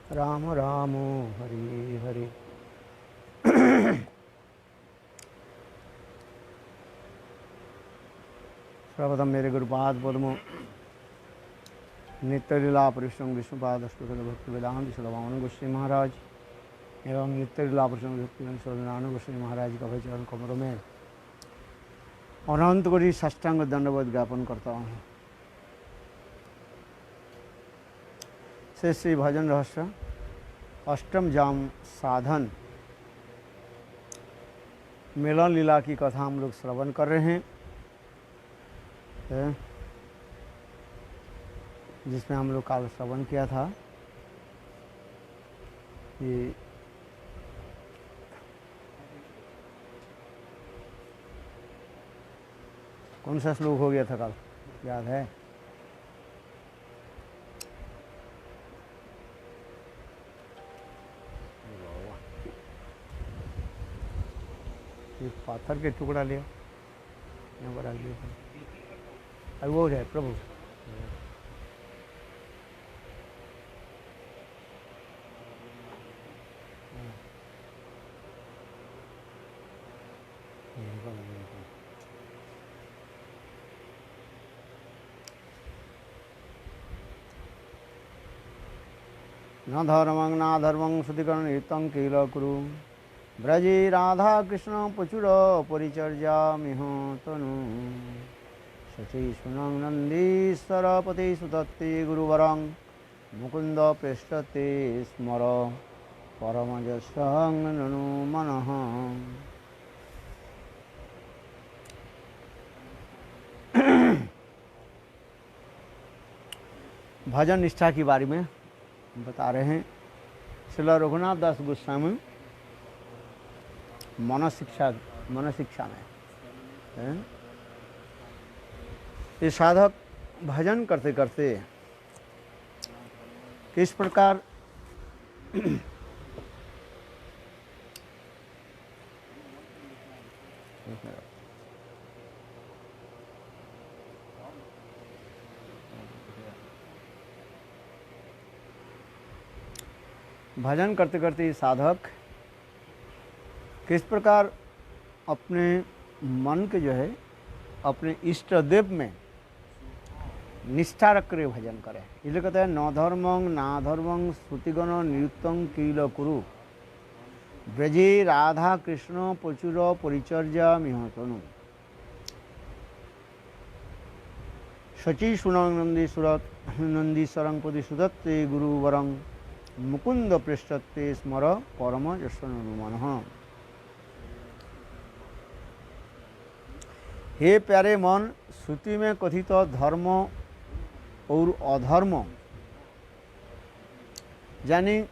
राम राम हरि हरि। सर्वप्रथम मेरे गुरुपाद पद्म नित्य लीला परिश्रम विष्णुपाद अष्टोत्तर भक्ति वेदांत सुलभान गोस्वामी महाराज एवं नित्य लीला परिश्रम भक्ति सुलभान गोस्वामी महाराज का चरण कमरों में अनंत कोटि साष्टांग दंडवत ज्ञापन करता हूँ। श्री श्री भजन रहस्य अष्टम जाम साधन मिलन लीला की कथा हम लोग श्रवण कर रहे हैं, जिसमें हम लोग काल श्रवण किया था कि कौन सा श्लोक हो गया था कल, याद है? ये पत्थर के टुकड़ा लिया यहाँ पर रख दिया, अब वो है प्रभु। न धर्मं न धर्मं श्रुतिकरण युक्तं किल कुरु ब्रजे राधा कृष्ण प्रचुर परिचर्या मिह तनु शची सुनं नंदीश्वरपति सुतत्ते गुरुवरं मुकुंद पृष्ठते स्मर परमजसं ननु मनः। भजन निष्ठा के बारे में बता रहे हैं। श्रील रघुनाथ दास गोस्वामी मन शिक्षा में ये साधक भजन करते करते किस प्रकार भजन करते करते साधक किस प्रकार अपने मन के जो है अपने इष्ट देव में निष्ठा रख कर भजन करे। इसलिए कहते हैं न धर्मं ना धर्मं श्रुतिगण निरुक्तं किल कुरु ब्रजे राधा कृष्ण प्रचुर परिचर्या मिह तनु शची सुनं नंदीश्वरं पति सुदत्ते गुरुवरं मुकुंद पृष्ठते स्मर परम जसनुमान। हे प्यारे मन, श्रुति में कथित धर्म और अधर्म यानी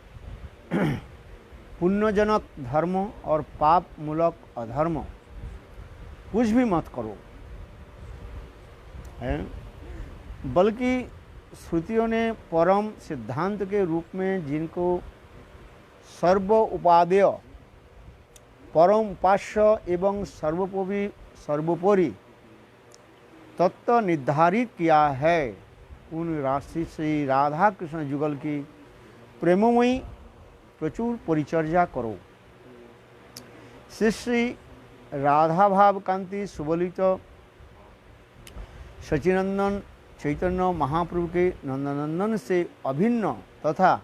पुण्यजनक धर्म और पाप मूलक अधर्म कुछ भी मत करो, है, बल्कि श्रुतियों ने परम सिद्धांत के रूप में जिनको सर्व उपादेय परम उपास्य एवं सर्वोपरि तत्व निर्धारित किया है, उन राशि से राधा कृष्ण युगल की प्रेममयी प्रचुर परिचर्या करो। श्री श्री राधा भाव कांति सुबलित सचिनंदन चैतन्य महाप्रभु के नंदनंदन से अभिन्न तथा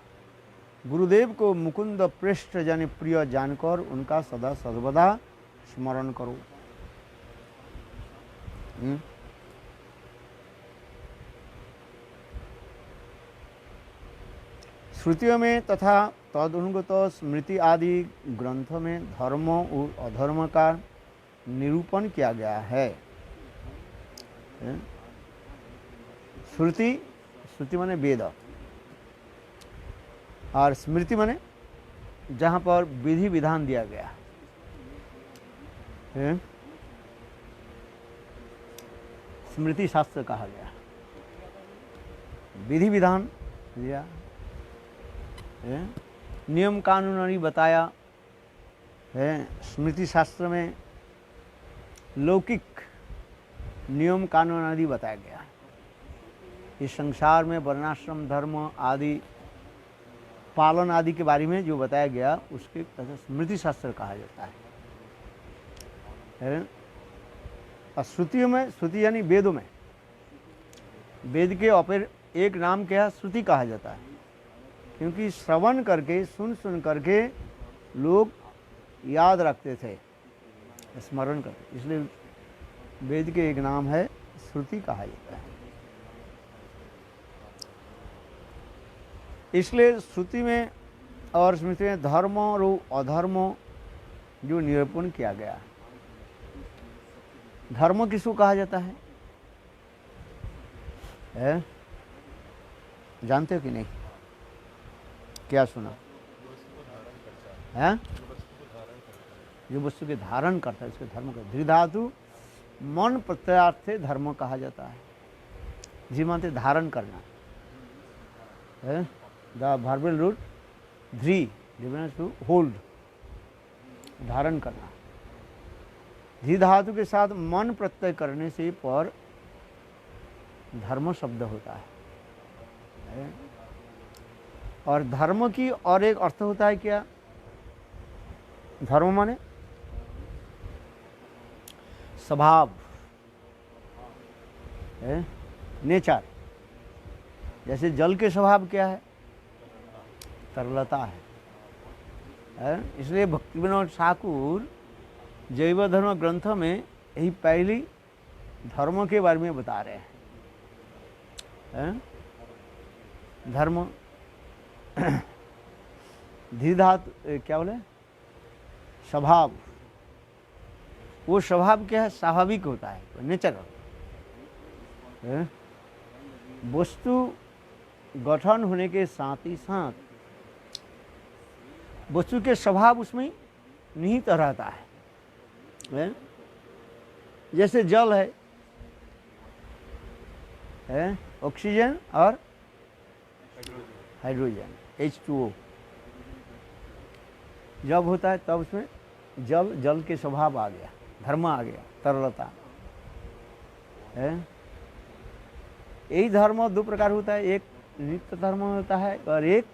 गुरुदेव को मुकुंद पृष्ठ यानी प्रिय जानकर उनका सदा सर्वदा स्मरण करो। श्रुतियों में तथा तदनुगत स्मृति आदि ग्रंथों में धर्म और अधर्म का निरूपण किया गया है। श्रुति माने वेद और स्मृति माने जहाँ पर विधि विधान दिया गया है, स्मृति शास्त्र कहा गया, विधि विधान दिया, नियम कानून बताया है। स्मृति शास्त्र में लौकिक नियम कानून आदि बताया गया। इस संसार में वर्णाश्रम धर्म आदि पालन आदि के बारे में जो बताया गया उसके स्मृति शास्त्र कहा जाता है। और श्रुतियों में, श्रुति यानी वेदों में, वेद के अपर एक नाम क्या है? श्रुति कहा जाता है, क्योंकि श्रवण करके, सुन सुन करके लोग याद रखते थे, स्मरण करते, इसलिए वेद के एक नाम है श्रुति कहा जाता है। इसलिए श्रुति में और स्मृति में धर्म और अधर्म जो निरूपण किया गया है। धर्म किसको कहा जाता है? जानते हो कि नहीं? क्या सुना है? जो वस्तु के धारण करता है उसके धर्म का। धृधातु मन प्रत्यार्थ से धर्म कहा जाता है। जीवंत धारण करना है। The verbal root dhri to hold, धारण करना। धी धातु के साथ मन प्रत्यय करने से पर धर्म शब्द होता है। और धर्म की और एक अर्थ होता है क्या? धर्म माने स्वभाव, नेचर। जैसे जल के स्वभाव क्या है? तरलता है। इसलिए भक्तिविनोद ठाकुर जैव धर्म ग्रंथ में यही पहली धर्म के बारे में बता रहे हैं। धर्म धीधातु क्या बोले? स्वभाव। वो स्वभाव क्या है? स्वाभाविक होता है, नेचुरल। वस्तु गठन होने के साथ ही साथ वस्तु के स्वभाव उसमें निहित रहता है। जैसे जल है, ऑक्सीजन और हाइड्रोजन, H2O जब होता है तब उसमें जल के स्वभाव आ गया, धर्म आ गया, तरलता है। यही धर्म दो प्रकार होता है, एक नित्य धर्म होता है और एक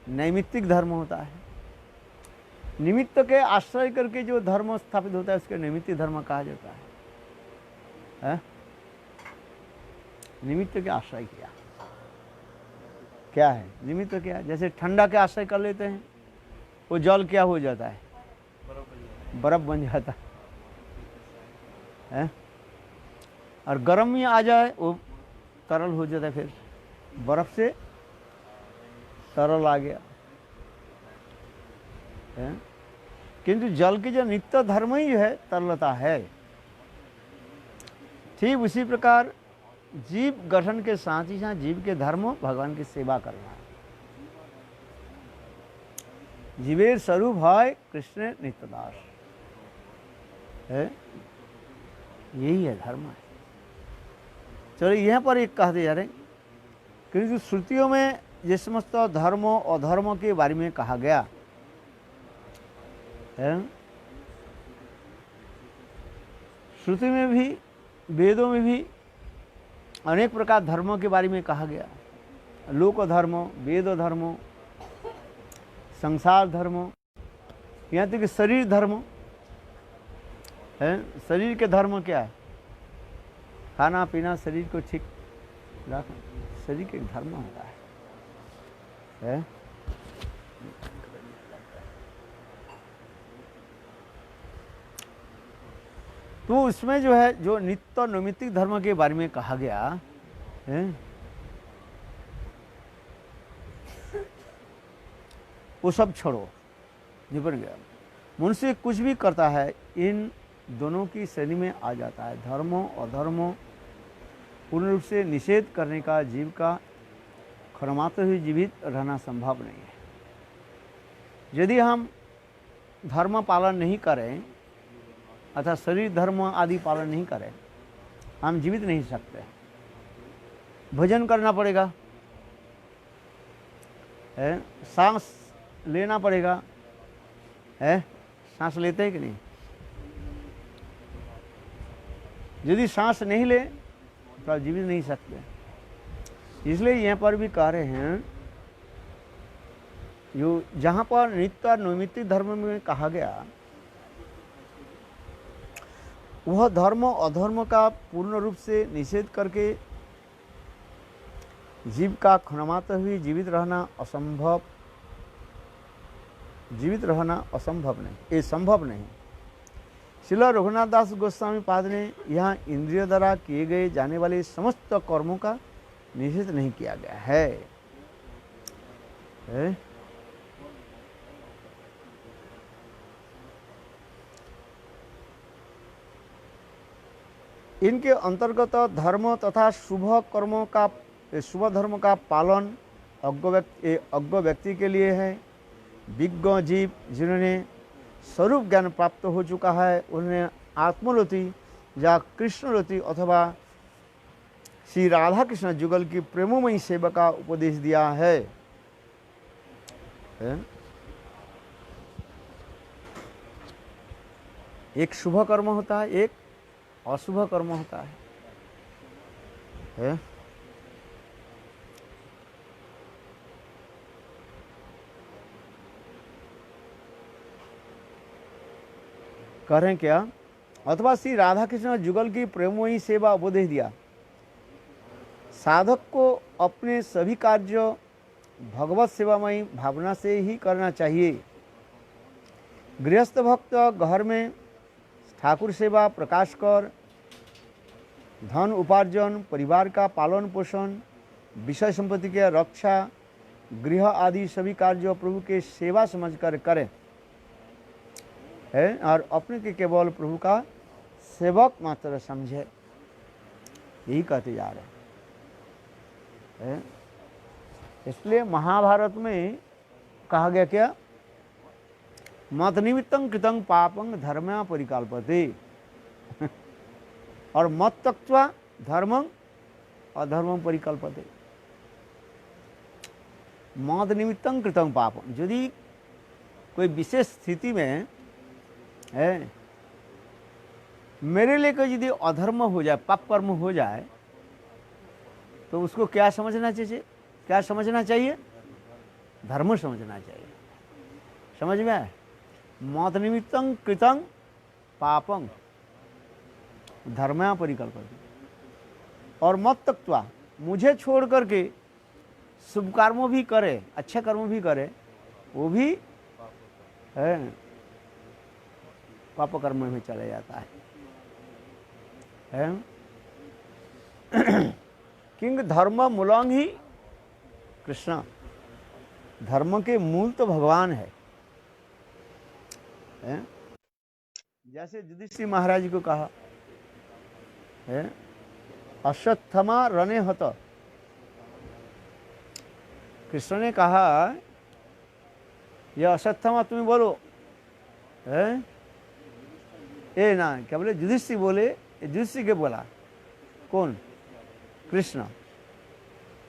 नैमित्तिक धर्म होता है। निमित्त के आश्रय करके जो धर्म स्थापित होता है उसके नैमित्तिक धर्म कहा जाता है। निमित्त के आश्रय किया क्या है? निमित्त क्या है? जैसे ठंडा के आश्रय कर लेते हैं, वो जल क्या हो जाता है? बर्फ बन जाता है। और गर्म में आ जाए वो तरल हो जाता है, फिर बर्फ से तरल आ गया। किंतु जल की जो नित्य धर्म ही है तरलता है। ठीक उसी प्रकार जीव गठन के साथ ही साथ जीव के धर्म भगवान की सेवा करना है। जीवेर स्वरूप है कृष्ण नित्यदास है, यही है धर्म है। चलो यहाँ पर एक कहते जा रहे, क्योंकि श्रुतियों में जिस समस्त धर्म और अधर्म के बारे में कहा गया है, श्रुति में भी वेदों में भी अनेक प्रकार धर्मों के बारे में कहा गया। लोक धर्म, वेद धर्म, संसार धर्म, यहाँ तक कि शरीर धर्म है। शरीर के धर्म क्या है? खाना पीना, शरीर को ठीक रखना, शरीर के धर्म होता है। तो उसमें जो है, जो नित्य नैमित्तिक धर्म के बारे में कहा गया है, वो सब छोड़ो, निपट गया। मनुष्य कुछ भी करता है इन दोनों की श्रेणी में आ जाता है। धर्म और अधर्म पूर्ण रूप से निषेध करने का जीव का क्षणमात्र ही जीवित रहना संभव नहीं है। यदि हम धर्म पालन नहीं करें अर्थात शरीर धर्म आदि पालन नहीं करें, हम जीवित नहीं सकते। भोजन करना पड़ेगा, सांस लेना पड़ेगा, सांस लेते हैं कि नहीं? यदि सांस नहीं ले तो जीवित नहीं सकते। इसलिए यहाँ पर भी कह रहे हैं जो जहाँ पर नित्य और नैमित्तिक धर्म में कहा गया, वह धर्म अधर्म का पूर्ण रूप से निषेध करके जीव का क्षणमात्र हुई जीवित रहना असंभव नहीं, ये संभव नहीं। श्रील रघुनाथ दास गोस्वामी पाद ने यहाँ इंद्रिय द्वारा किए गए जाने वाले समस्त कर्मों का निषेध नहीं किया गया है। इनके अंतर्गत धर्म तथा शुभ धर्म का पालन अज्ञ व्यक्ति के लिए है। विज्ञ जीव जिन्होंने स्वरूप ज्ञान प्राप्त हो चुका है, उन्हें आत्मलति या कृष्णलति अथवा श्री राधा कृष्ण जुगल की प्रेमोमयी सेवा का उपदेश दिया है। एक शुभ कर्म होता है, एक अशुभ कर्म होता है। कह रहे हैं क्या? अथवा श्री राधा कृष्ण जुगल की प्रेममयी सेवा उपदेश दिया। साधक को अपने सभी कार्य भगवत सेवामयी भावना से ही करना चाहिए। गृहस्थ भक्त घर में ठाकुर सेवा, प्रकाश कर, धन उपार्जन, परिवार का पालन पोषण, विषय संपत्ति की रक्षा, गृह आदि सभी कार्य प्रभु के सेवा समझकर करें है, और अपने के केवल प्रभु का सेवक मात्र समझे। यही कहते जा रहे हैं। इसलिए महाभारत में कहा गया क्या? मत निमित्तं कृतं पापं धर्म परिकल्पते और मत त्यक्त्वा धर्मं अधर्मं परिकल्पते। मत निमित्तं कृतं पापं, यदि कोई विशेष स्थिति में है, मेरे लिए कोई यदि अधर्म हो जाए, पाप कर्म हो जाए, तो उसको क्या समझना चाहिए? क्या समझना चाहिए? धर्म समझना चाहिए। समझ में आए? मत निमित्तं कृतं पापं धर्मया परिकल्पते, और मत त्यक्त्वा, मुझे छोड़ करके शुभ कर्म भी करे, अच्छे कर्म भी करे, वो भी है पाप कर्म में चले जाता है। किंग धर्म मूलंग ही कृष्ण, धर्म के मूल तो भगवान है। जैसे युधिष्ठिर महाराज को कहा है, अश्वत्थामा रणे हत। कृष्ण ने कहा, यह अश्वत्थामा तुम्हें बोलो है, ए ना, क्या बोले? युधिष्ठिर बोले, युधिष्ठिर के बोला कौन? कृष्ण।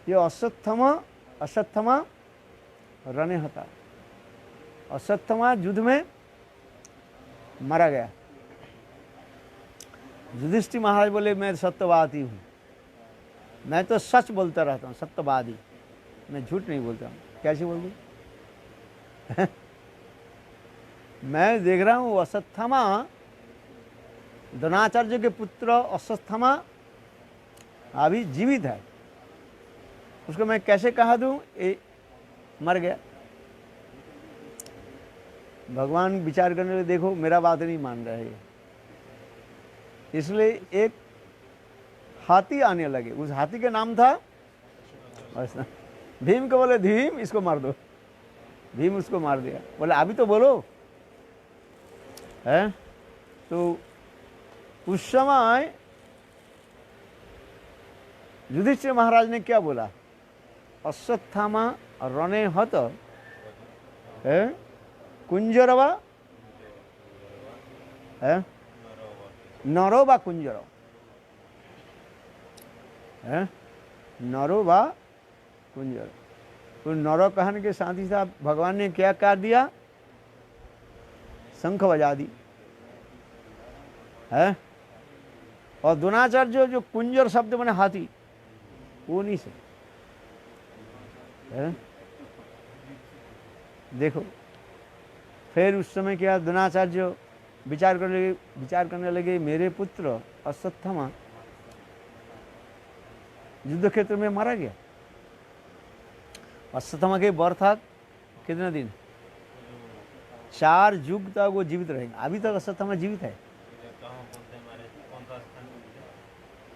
ये अश्वत्थामा रणे हता, अश्वत्थामा युद्ध में मारा गया। युधिष्ठिर महाराज बोले, मैं सत्यवादी हूँ, मैं तो सच बोलता रहता हूँ, सत्यवादी, मैं झूठ नहीं बोलता हूँ। कैसे बोल दूँ? मैं देख रहा हूँ अश्वत्थामा, द्रोणाचार्य के पुत्र अश्वत्थामा अभी जीवित है, उसको मैं कैसे कहा दूँ ये मर गया। भगवान विचार करने में, देखो मेरा बात नहीं मान रहा है, इसलिए एक हाथी आने लगे। उस हाथी का नाम था भीम। को बोले, भीम इसको मार दो। भीम उसको मार दिया। बोले अभी तो बोलो है। तो उस समय युधिष्ठिर महाराज ने क्या बोला? अश्वत्थामा रणे हत है कुंजरवा है नरो बा कुंजरो है, नरो बा कुंजर। तो नरो कहने के साथ ही साथ भगवान ने क्या कर दिया? शंख बजा दी है। और द्रोणाचार्य जो कुंजर शब्द बने हाथी, वो नहीं से है। देखो फिर उस समय क्या, द्रोणाचार्य विचार करने लगे मेरे पुत्र अश्वत्थामा युद्ध क्षेत्र में मारा गया। अश्वत्थामा के वर था कितने दिन, 4 युग तक वो जीवित रहेंगे। अभी तक अश्वत्थामा जीवित है,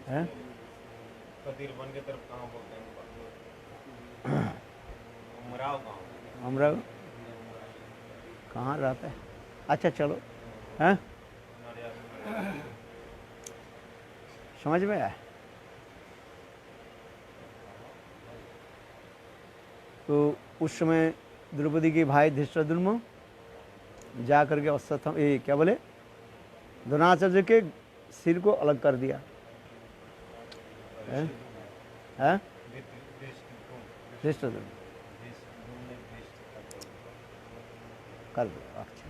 हैं? अमराव कहाँ रहता है? अच्छा चलो, हैं? समझ में आया? तो उस समय द्रौपदी के भाई धृष्टद्युम्न जा करके अश्वत्थामा क्या बोले, द्रोणाचार्य के सिर को अलग कर दिया। हैं? धृष्टद्युम्न कर दो। अच्छा,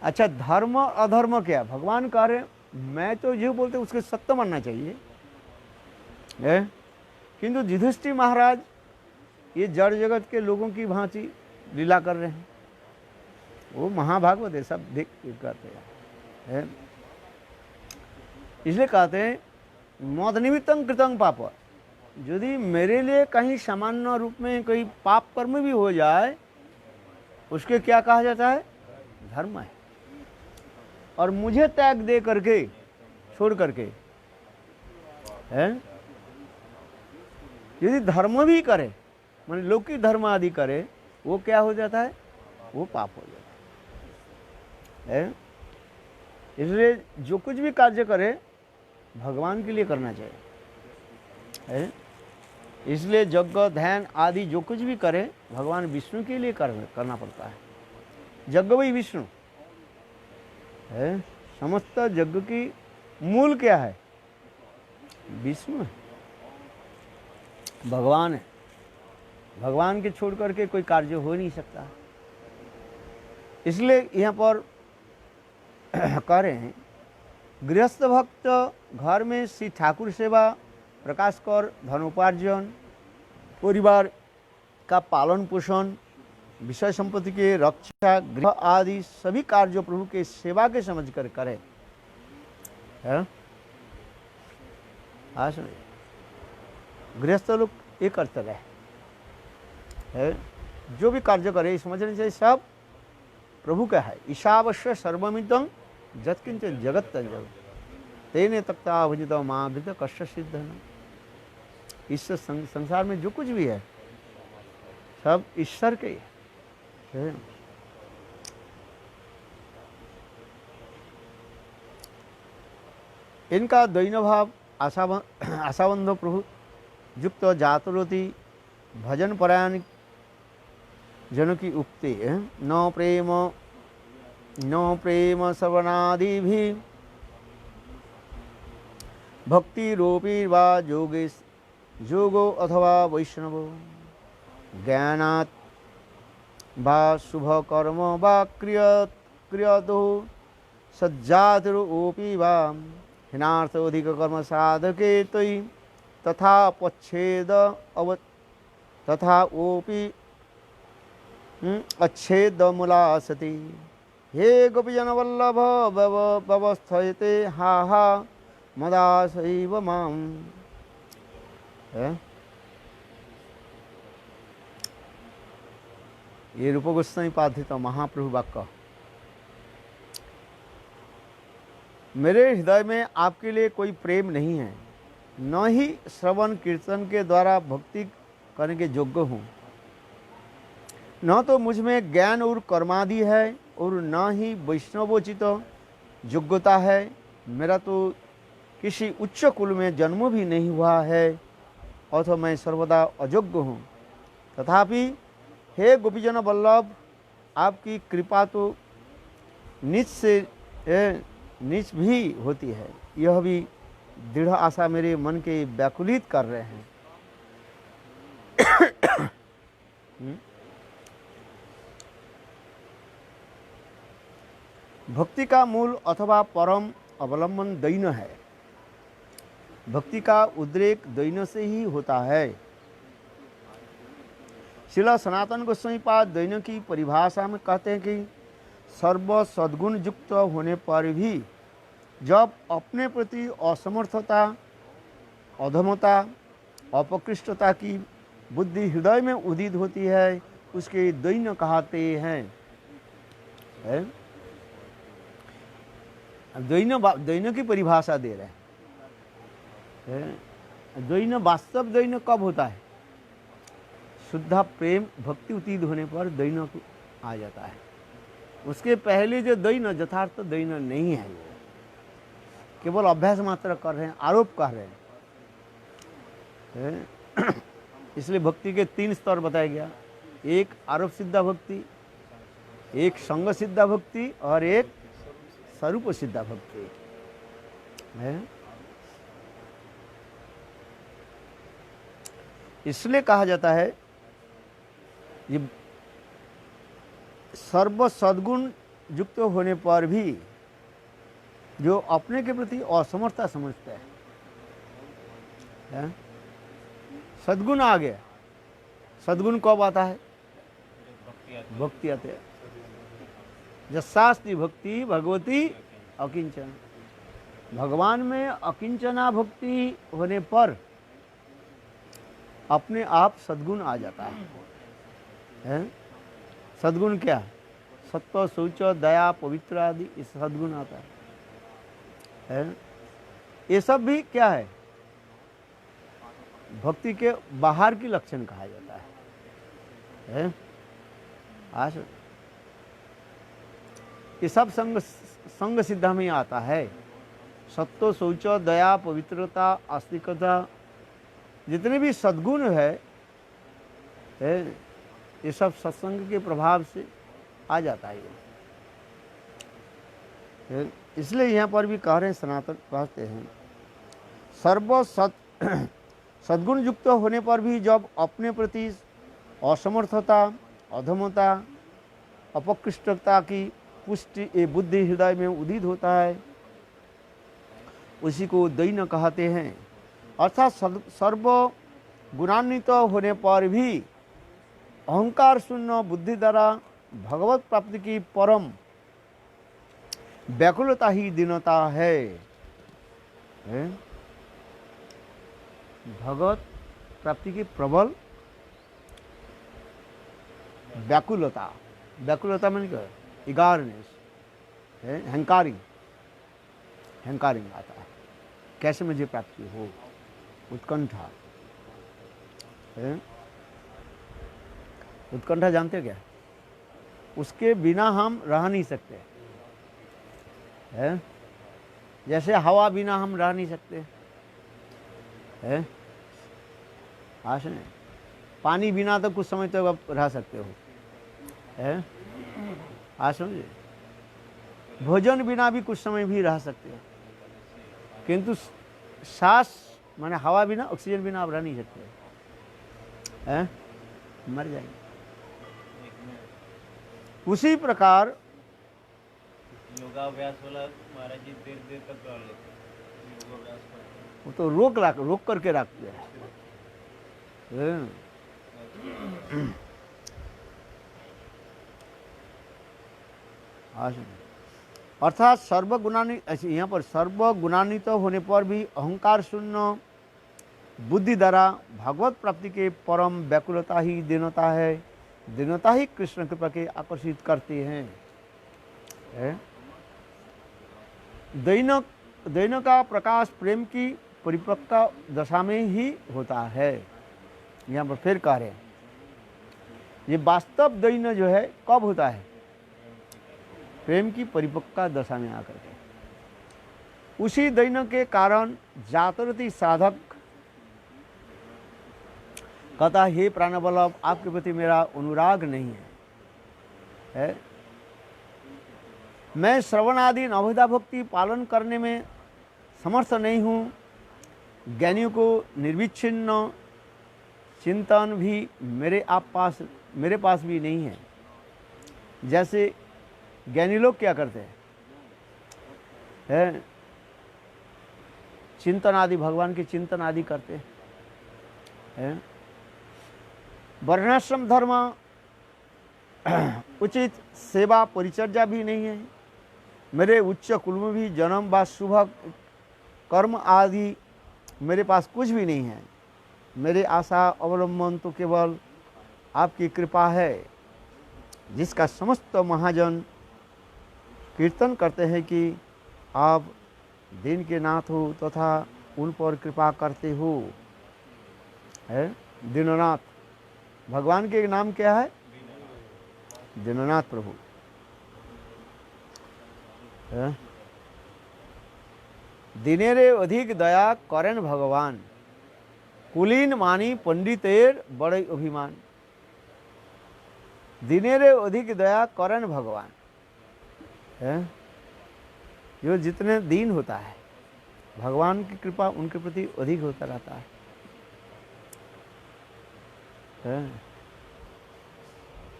अच्छा धर्म अधर्म क्या, भगवान कह रहे मैं तो ये बोलते उसके सत्य मानना चाहिए है? किंतु युधिष्ठिर महाराज ये जड़ जगत के लोगों की भांति लीला कर रहे हैं। वो महाभागवत है, सब देख कहते हैं। इसलिए कहते हैं मद निमित्तं कृतं पाप, यदि मेरे लिए कहीं सामान्य रूप में कोई पाप कर्म भी हो जाए उसके क्या कहा जाता है, धर्म है। और मुझे त्याग दे करके छोड़ करके है, यदि धर्म भी करे मान लौकिक धर्म आदि करे, वो क्या हो जाता है, वो पाप हो जाता है। इसलिए जो कुछ भी कार्य करे भगवान के लिए करना चाहिए है? इसलिए यज्ञ ध्यान आदि जो कुछ भी करे भगवान विष्णु के लिए करना पड़ता है। यज्ञ वही विष्णु है। समस्त यज्ञ की मूल क्या है, विष्णु है, भगवान है। भगवान के छोड़ करके कोई कार्य हो नहीं सकता। इसलिए यहाँ पर कह रहे हैं गृहस्थ भक्त घर में श्री ठाकुर सेवा, प्रकाश कर, धनोपार्जन, परिवार का पालन पोषण, विषय संपत्ति के रक्षा, गृह आदि सभी कार्य प्रभु के सेवा के समझ कर करे। गृहस्थ लोग ये करते रहे, जो भी कार्य करे समझना चाहिए सब प्रभु का है। ईशावश्य सर्वमिदं यत्किंच जगत तंजग तेने तक्ता भजित माँ भृत कष्ट सिद्ध न। इस संसार में जो कुछ भी है सब ईश्वर के है। इनका दैन्य भाव आशाबंध प्रभु युक्त जातुरति भजन परायण जनों की उक्ति है। न प्रेम श्रवणादि भी भक्ति रूपी वा योगो अथवा वैष्णवो ज्ञानात् वा शुभ कर्म वा क्रियतो सज्जातिरोपि वा हिनार्थ अधिक कर्म साधके तयि तथा पच्छेद तथा ओपि अच्छेदमूला सती। हे गोपीजन वल्लभ व्यवस्थयते हा हा मदासैव माम। ये रूप गोस्वामी पाठित महाप्रभु वाक्य। मेरे हृदय में आपके लिए कोई प्रेम नहीं है, न ही श्रवण कीर्तन के द्वारा भक्ति करने के योग्य हूँ, न तो मुझ में ज्ञान और कर्मादि है और न ही वैष्णवोचित योग्यता है। मेरा तो किसी उच्च कुल में जन्म भी नहीं हुआ है अथवा मैं सर्वदा अयोग्य हूँ। तथापि हे गोपीजन वल्लभ, आपकी कृपा तो नीच से नीच भी होती है। यह भी दृढ़ आशा मेरे मन के व्याकुलित कर रहे हैं। भक्ति का मूल अथवा परम अवलंबन दैन्य है। भक्ति का उद्रेक दैन्य से ही होता है। श्रील सनातन गोस्वामी पाद दैन्य की परिभाषा में कहते हैं कि सर्व सद्गुण युक्त होने पर भी जब अपने प्रति असमर्थता, अधमता, अपकृष्टता की बुद्धि हृदय में उदित होती है, उसके दैन्य कहते हैं। दैन्य की परिभाषा दे रहे हैं। दैन्य, वास्तव दैन्य कब होता है? शुद्ध प्रेम भक्ति उतीत होने पर दैन्य आ जाता है। उसके पहले जो दैन्य यथार्थ दैन्य नहीं है, केवल अभ्यास मात्र कर रहे हैं, आरोप कर रहे हैं। इसलिए भक्ति के 3 स्तर बताया गया, एक आरोप सिद्धा भक्ति, एक संग सिद्धा भक्ति और एक स्वरूप सिद्धा भक्ति है। इसलिए कहा जाता है ये सर्व सद्गुण युक्त होने पर भी जो अपने के प्रति असमर्थता समझते हैं, सद्गुण आ गया। सद्गुण कब आता है? भक्ति आते हैं। यस्यास्ति भक्ति भगवती अकिंचन, भगवान में अकिंचना भक्ति होने पर अपने आप सद्गुण आ जाता है। सद्गुण क्या? सत्व, शौच, दया, पवित्र आदि, इस सद्गुण आता है। ये सब भी क्या है? भक्ति के बाहर की लक्षण कहा जाता है। ये सब संग सिद्धा में आता है। सत्व, शौच, दया, पवित्रता, आस्तिकता, जितने भी सद्गुण है ये सब सत्संग के प्रभाव से आ जाता है। इसलिए यहाँ पर भी कह रहे हैं, सनातन कहते हैं सर्व सद्गुण युक्त होने पर भी जब अपने प्रति असमर्थता, अधमता, अपकृष्टता की पुष्टि ये बुद्धि हृदय में उदित होता है, उसी को दैन्य कहते हैं। अर्थात सर्व गुणान्वित होने पर भी अहंकार शून्य बुद्धि द्वारा भगवत प्राप्ति की परम व्याकुलता ही दीनता है। भगवत प्राप्ति की प्रबल व्याकुलता, व्याकुलता मैंने क्या? इगारनेस, हंकारिंग आता है। कैसे मुझे प्राप्ति हो? उत्कंठा। उत्कंठा जानते क्या? उसके बिना हम रह नहीं सकते हैं। जैसे हवा बिना हम रह नहीं सकते हैं। आशा नहीं, पानी बिना तो कुछ समय तक आप रह सकते हो हैं। आज समझे, भोजन बिना भी कुछ समय भी रह सकते हो, किंतु सांस माने हवा बिना, ऑक्सीजन बिना आप रह नहीं सकते हैं, मर जाएंगे। उसी प्रकार योगाभ्यास वाला महाराज जी देर देर तक कर लेते हैं योगाभ्यास पर। वो तो रोक करके रखते हैं। अर्थात सर्वगुणान्वित, यहाँ पर सर्वगुणान्वित होने पर भी अहंकार शून्य बुद्धि द्वारा भगवत प्राप्ति के परम व्याकुलता ही दीनता है। दीनता ही कृष्ण कृपा के आकर्षित करती हैं। दैन्य का प्रकाश प्रेम की परिपक्वता दशा में ही होता है। यहाँ पर फिर कह रहे हैं ये वास्तव दैन्य जो है कब होता है? प्रेम की परिपक्वता दशा में आकर के। उसी दैन्य के कारण जातरती साधक कहता हे प्राणवल्लभ, आपके प्रति मेरा अनुराग नहीं है। मैं श्रवण आदि नवविधा भक्ति पालन करने में समर्थ नहीं हूँ। ज्ञानियों को निर्विच्छिन्न चिंतन भी मेरे पास भी नहीं है। जैसे ज्ञानी लोग क्या करते हैं? चिंतन आदि, भगवान के चिंतन आदि करते हैं। वर्णाश्रम धर्म उचित सेवा परिचर्या भी नहीं है। मेरे उच्च कुल में भी जन्म व शुभ कर्म आदि मेरे पास कुछ भी नहीं है। मेरे आशा अवलंबन तो केवल आपकी कृपा है, जिसका समस्त महाजन कीर्तन करते हैं कि आप दीन के नाथ हो तथा उन पर कृपा करते हो। है दीननाथ, भगवान के नाम क्या है? दीननाथ प्रभु। दिनेरे अधिक दया करें भगवान, कुलीन मानी पंडितेर बड़े अभिमान। दिनेरे अधिक दया करें भगवान, है जो जितने दीन होता है भगवान की कृपा उनके प्रति अधिक होता रहता है।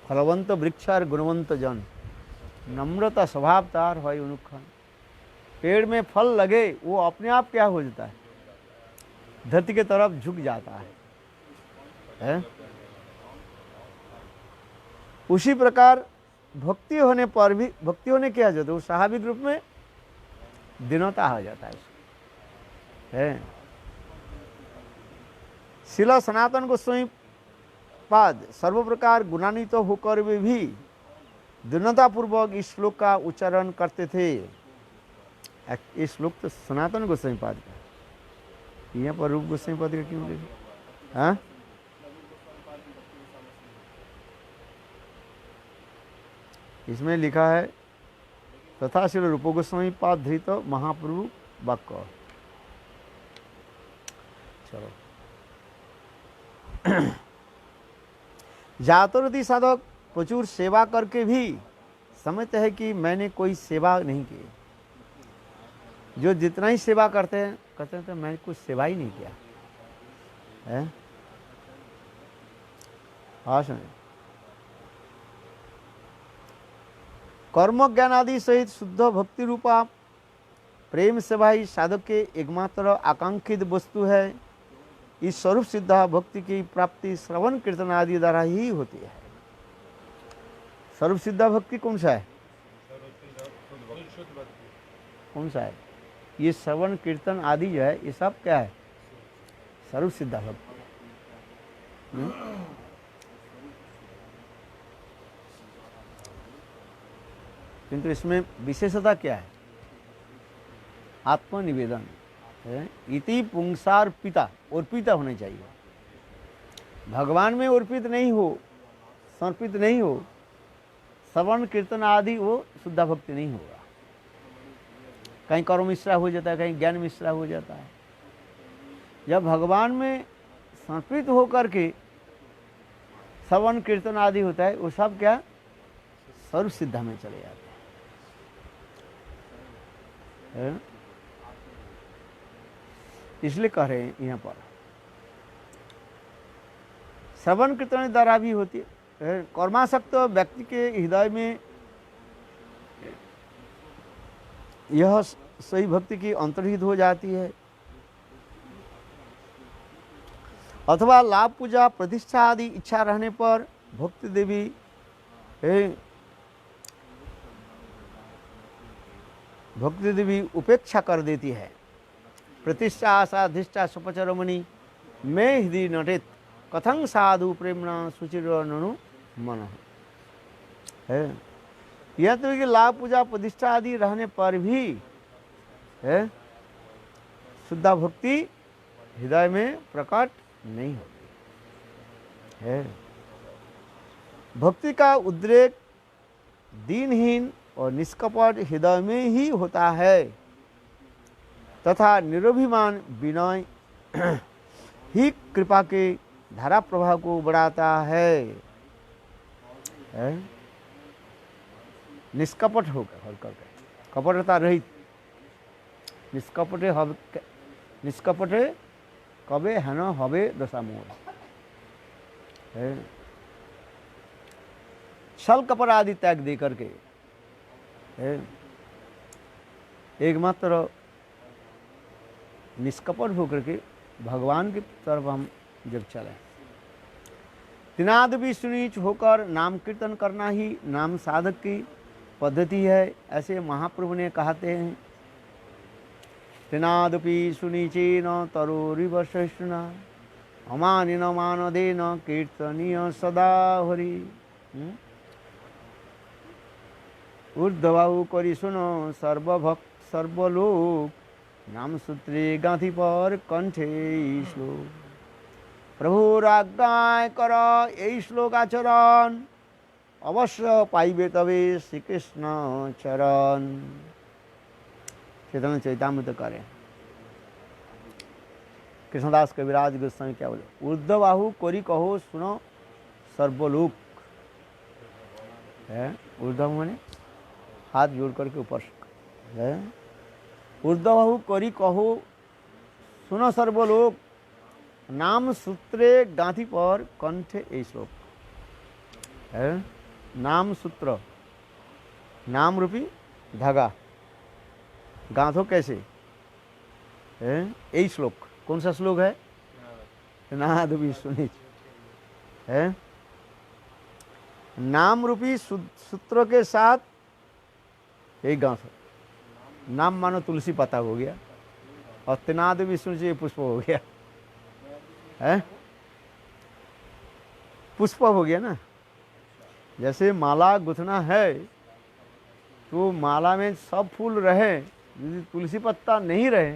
फलवंत वृक्षार गुणवंत जन, नम्रता स्वभावतार है अनुखन। पेड़ में फल लगे वो अपने आप क्या हो जाता है? धरती के तरफ झुक जाता है? उसी प्रकार भक्ति होने पर भी, भक्ति होने क्या हो जाता है? वो स्वाभाविक रूप में दीनता हो जाता है। शिला सनातन गोस्वामी पाद सर्व प्रकार गुणान्वित तो होकर भी दीनता पूर्वक इस श्लोक का उच्चारण करते थे। ये श्लोक तो सनातन गोस्वामी पाद का, यहाँ पर रूप गोस्वामी पाद का क्यों लिखा? हाँ, इसमें लिखा है तथा श्री रूप गोस्वामी पाद धृत महाप्रभु वाक्य। चलो, जातोरति साधक प्रचुर सेवा करके भी समझते हैं कि मैंने कोई सेवा नहीं की। जो जितना ही सेवा करते हैं कहते हैं तो मैंने कुछ सेवा ही नहीं किया है। हाँ सुनिए, कर्म ज्ञान आदि सहित शुद्ध भक्ति रूपा प्रेम सेवा ही साधक के एकमात्र आकांक्षित वस्तु है। इस स्वरूप सिद्धा भक्ति की प्राप्ति श्रवण कीर्तन आदि द्वारा ही होती है। स्वरूप सिद्धा भक्ति कौन सा है? कौन सा है? ये श्रवण कीर्तन आदि जो है ये सब क्या है? स्वरूप सिद्धा भक्ति। किंतु इसमें विशेषता क्या है? आत्मनिवेदन है। इति पुंसार पिता, अर्पिता होने चाहिए। भगवान में अर्पित नहीं हो, समर्पित नहीं हो, श्रवण कीर्तन आदि वो शुद्धा भक्ति नहीं होगा। कहीं कर्म मिश्रा हो जाता है, कहीं ज्ञान मिश्रा हो जाता है। जब भगवान में समर्पित होकर के श्रवण कीर्तन आदि होता है वो सब क्या? सर्व सिद्धा में चले जाते हैं। इसलिए कह रहे हैं यहाँ पर श्रवण कीर्तन द्वारा भी होती है। कर्मासक्त व्यक्ति के हृदय में यह सही भक्ति की अंतर्हित हो जाती है। अथवा लाभ पूजा प्रतिष्ठा आदि इच्छा रहने पर भक्ति देवी उपेक्षा कर देती है। प्रतिष्ठा आशा अधिष्ठा सुपचरमणि में हृदय नटित कथं साधु प्रेमणा सुचिर ननु मन है। यह तो कि लाभ पूजा प्रतिष्ठा आदि रहने पर भी है शुद्धा भक्ति हृदय में प्रकट नहीं होती है। भक्ति का उद्रेक दीनहीन और निष्कपट हृदय में ही होता है तथा निरभिमान विनय ही कृपा के धारा प्रवाह को बढ़ाता है। निष्कपट होकर कपटता रहित निष्कपटे कबे हेन हबे दशा मोर। छल कपट आदि त्याग दे करके एकमात्र निष्कपट होकर के भगवान की तरफ हम जब चले त्रिनाद विष्णुनीच होकर नाम कीर्तन करना ही नाम साधक की पद्धति है, ऐसे महाप्रभु ने कहते हैं। त्रिनादपि सुनीचेन तरोरिव सहिष्णुना अमानिन मानदेन कीर्तनीय सदा हरि। ऊर्ध्वबाहु करि सुनो सर्वभक्त सर्वलोक, नाम सूत्रे गांधी पर कंठे श्लोक। प्रभुर आज्ञाय कर এই শ্লোক আচরণ, अवश्य पाइबे तबे श्री कृष्ण चरण। चैतन्य चैतामृत करें। कृष्णदास कविराज गोस्वामी क्या बोले? ऊर्ध्वबाहु करी कहो सुनो सर्वलोक है। ऊर्ध्व माने हाथ जोड़ करके ऊपर है। ऊर्ध्वबाहु करी कहो सुनो सर्वलोक, नाम सूत्रे गांठी पर कंठे ए श्लोक है। नाम सूत्र, नाम रूपी धागा गांठो कैसे है? ए श्लोक। कौन सा श्लोक है? नाद विष्णुनीच है। नाम रूपी सूत्र के साथ एक गांठ, नाम मानो तुलसी पत्ता हो गया और त्रिनाद विष्णु जी पुष्प हो गया है। पुष्प हो गया ना। जैसे माला गुथना है तो माला में सब फूल रहे, यदि तुलसी पत्ता नहीं रहे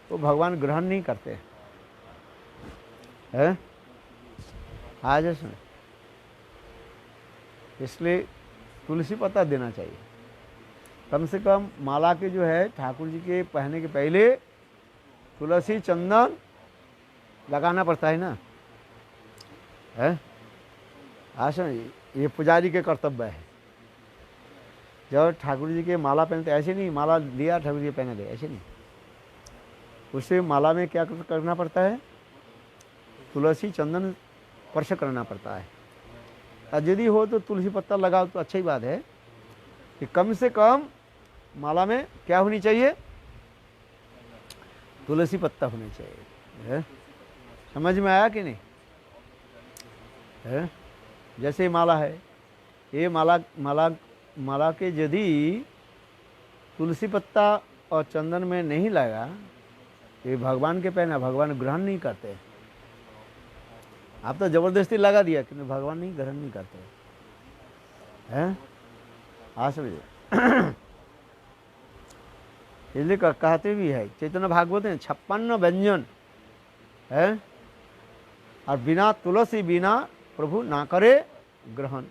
तो भगवान ग्रहण नहीं करते हैं। आज सुन, इसलिए तुलसी पत्ता देना चाहिए। कम से कम माला के जो है ठाकुर जी के पहनने के पहले तुलसी चंदन लगाना पड़ता है ना है। आज ये पुजारी के कर्तव्य है। जब ठाकुर जी के माला पहनते ऐसे नहीं, माला दिया ठाकुर जी पहने दे, ऐसे नहीं। उसे माला में क्या करना पड़ता है? तुलसी चंदन स्पर्श करना पड़ता है। और यदि हो तो तुलसी पत्ता लगाओ तो अच्छी बात है कि कम से कम माला में क्या होनी चाहिए? तुलसी पत्ता होनी चाहिए है। समझ में आया कि नहीं है? जैसे माला है, ये माला के यदि तुलसी पत्ता और चंदन में नहीं लगा, ये भगवान के पहना, भगवान ग्रहण नहीं करते। आप तो जबरदस्ती लगा दिया कि भगवान नहीं ग्रहण नहीं करते हैं। हाँ समझिए। इसलिए कहते भी है चैतन्य भागवत में 56 व्यंजन है और बिना तुलसी बिना प्रभु ना करे ग्रहण।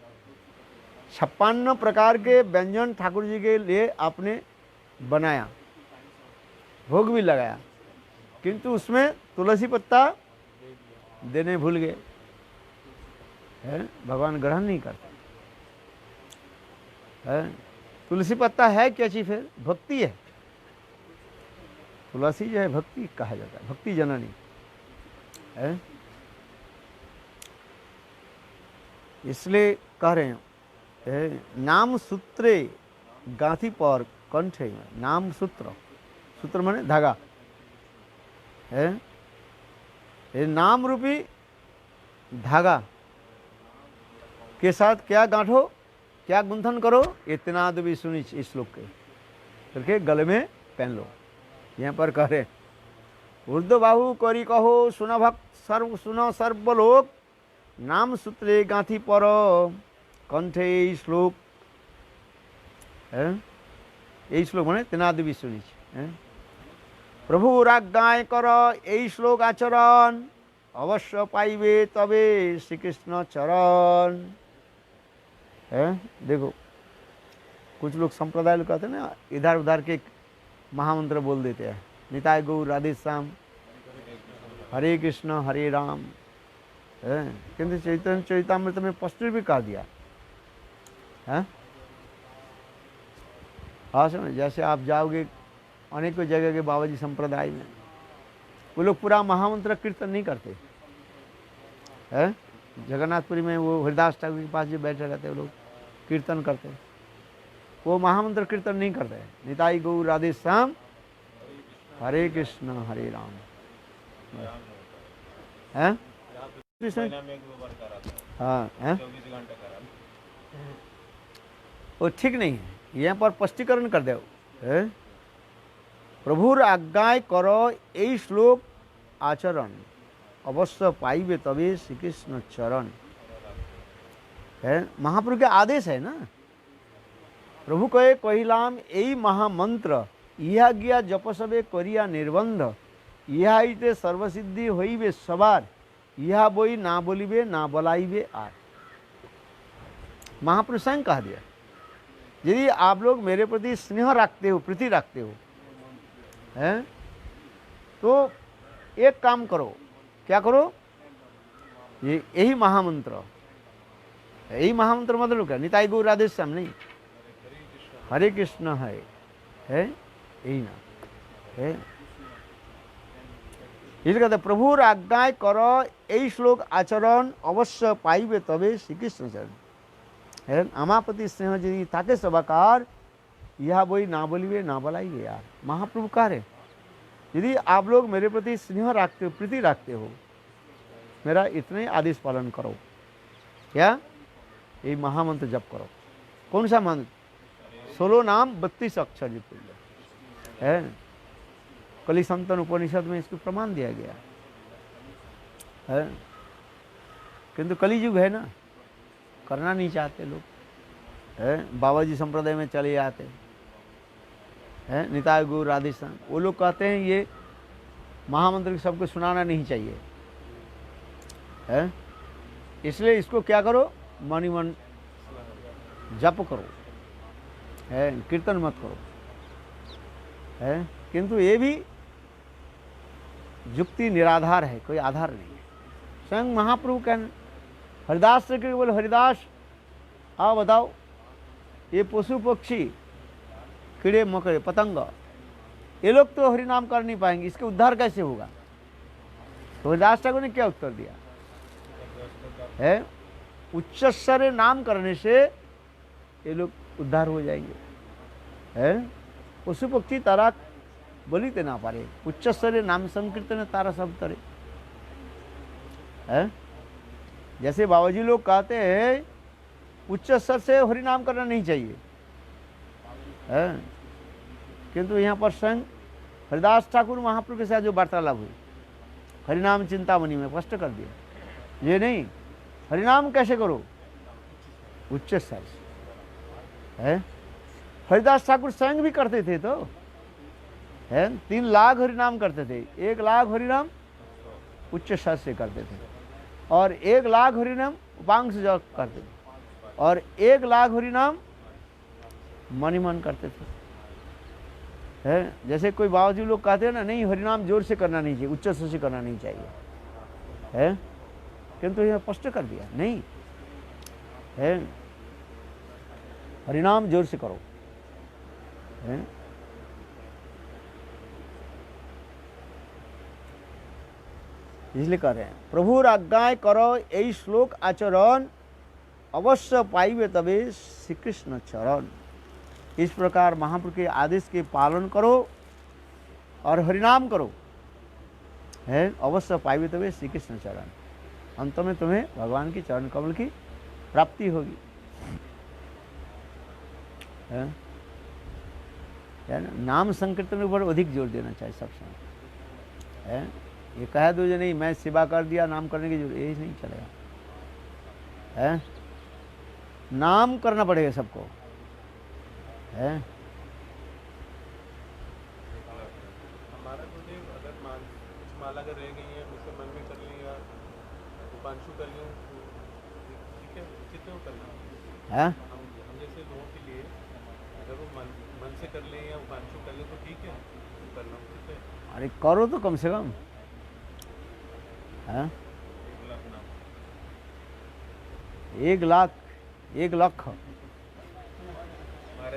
56 प्रकार के व्यंजन ठाकुर जी के लिए आपने बनाया, भोग भी लगाया, किंतु उसमें तुलसी पत्ता देने भूल गए है। भगवान ग्रहण नहीं करते है। तुलसी पत्ता है क्या चीज? फिर भक्ति है। तुलसी जो है भक्ति कहा जाता है, भक्ति जननी है। इसलिए कह रहे हैं नाम सूत्रे गांठी पर कंठे। नाम सूत्र, सूत्र माने धागा है। ये नाम रूपी धागा के साथ क्या गांठो, क्या गुंथन करो? ये त्रिनाद विष्णु इस श्लोक के करके गले में पहन लो। यहाँ पर कह रहे ऊर्ध्वबाहु करी कहो सुनो भक्त सुनो सर्वलोक, नाम सूत्रे गांठी पर कंठे श्लोक है। यही श्लोक माने त्रिनाद विष्णु है। प्रभु आज्ञाय कर এই श्लोक आचरण, अवश्य पाइबे तबे श्री कृष्ण चरण है। देखो कुछ लोग संप्रदाय लोग कहते हैं ना, इधर उधर के महामंत्र बोल देते हैं। निताय गौर राधे श्याम, हरे कृष्ण हरे राम है। किंतु चैतन्य चैतामृत में स्पष्ट भी कह दिया है। हाँ समझ, जैसे आप जाओगे अनेकों जगह के बाबाजी संप्रदाय में, वो लोग पूरा महामंत्र कीर्तन नहीं करते हैं। जगन्नाथपुरी में वो हरिदास ठाकुर के पास जो बैठे रहते हैं वो लोग कीर्तन करते हैं, वो महामंत्र कीर्तन नहीं करते। निताई गौर राधे श्याम, हरे कृष्ण हरे राम है। महीना में 1-2 बार करा था, हाँ हैं? 24 घंटे करा था। वो ठीक नहीं है, यहाँ पर स्पष्टीकरण कर दो हैं? प्रभुर आज्ञाएं करो यही श्लोक आचरण अवश्य पाइबे तबे श्री कृष्ण चरण है। महाप्रभु के आदेश है ना, प्रभु कहे कहिलाम यही महामंत्र इहा गया जपसबे करिया निर्बंध इहा इते सर्वसिद्धि होइबे सवार इहा बोई ना बोलिबे ना बलाइबे आर। महाप्रभु स्वयं कह दिया, यदि आप लोग मेरे प्रति स्नेह रखते हो, प्रीति रखते हो हैं, तो एक काम करो, क्या करो, ये यही महामंत्र, यही महामंत्र मतलब क्या, निताई गौर राधे श्याम नहीं, हरे कृष्ण है यही ना है। इसलिए कहते प्रभुर आज्ञाएं करो यही श्लोक आचरण अवश्य पाइबे तबे श्री कृष्ण चरण है। आमा प्रति स्नेह यदि ताके सबाकार यह बोई ना बोलिए ना बलाइए यार। महाप्रभु कह रहे यदि आप लोग मेरे प्रति स्नेह रखते हो, प्रीति रखते हो, मेरा इतने आदेश पालन करो, क्या ये महामंत्र जप करो। कौन सा मंत्र? 16 नाम 32 अक्षर युक्त है। कली संतन उपनिषद में इसको प्रमाण दिया गया है, किंतु कली युग है ना, करना नहीं चाहते लोग है। बाबा जी संप्रदाय में चले जाते हैं, निताय गौर राधे श्याम, वो लोग कहते हैं ये महामंत्र सबको सुनाना नहीं चाहिए है, इसलिए इसको क्या करो, मन ही मन जप करो है, कीर्तन मत करो है। किंतु ये भी युक्ति निराधार है, कोई आधार नहीं है। स्वयं महाप्रभु कहने हरिदास से क्यों बोले, हरिदास आओ बताओ, ये पशु पक्षी कीड़े मकड़े पतंग ये लोग तो हरि नाम कर नहीं पाएंगे, इसके उद्धार कैसे होगा? तो हरिदास ठाकुर ने क्या उत्तर दिया है, उच्च स्वर नाम करने से ये लोग उद्धार हो जाएंगे है। पशु पक्षी तारा बोलीते ना पारे, उच्च स्वर नाम संकीर्तन तारा सब करे है। जैसे बाबाजी लोग कहते हैं उच्च स्वर से हरि नाम करना नहीं चाहिए है, किंतु यहाँ पर स्वयं हरिदास ठाकुर महाप्रभु के साथ जो वार्तालाप हुई हरिनाम चिंतामणि में स्पष्ट कर दिया, ये नहीं हरिनाम कैसे करो, उच्च स्वर से है। हरिदास ठाकुर स्वयं भी करते थे तो है, 3 लाख हरिनाम करते थे, 1 लाख हरिनाम उच्च स्वर से करते थे और 1 लाख हरिनाम उपांग से जप करते थे और 1 लाख हरिनाम मन ही मन करते थे है। जैसे कोई बाबूजी लोग कहते हैं ना, नहीं हरिनाम जोर से करना नहीं चाहिए, उच्च स्वर से करना नहीं चाहिए है, किंतु यह स्पष्ट कर दिया नहीं है, हरिनाम जोर से करो है। इसलिए कह रहे हैं प्रभुर आज्ञाएं करो यही श्लोक आचरण अवश्य पाइबे तबे श्री कृष्ण चरण। इस प्रकार महाप्रभु के आदेश के पालन करो और हरिनाम करो है, अवश्य पाइबे तबे श्री कृष्ण चरण। अंत में तुम्हें भगवान की चरण कमल की प्राप्ति होगी है ना। नाम संकीर्तन के ऊपर अधिक जोर देना चाहिए सब समय है। ये कह दो जो नहीं मैं सेवा कर दिया, नाम करने की जरूरत, यही नहीं चलेगा है। नाम करना पड़ेगा सबको है। हमारा गुरुदेव अगर कुछ माला अगर रह गई है उसे मन में कर लें या उपांशु कर लें, ठीक है, उचित है वो करना है? हम जैसे लोगों के लिए अगर वो मन से कर लें या उपांशु कर लें तो ठीक है, करना उचित है। अरे करो तो कम से कम है। 1 लाख 1 लाख महाराज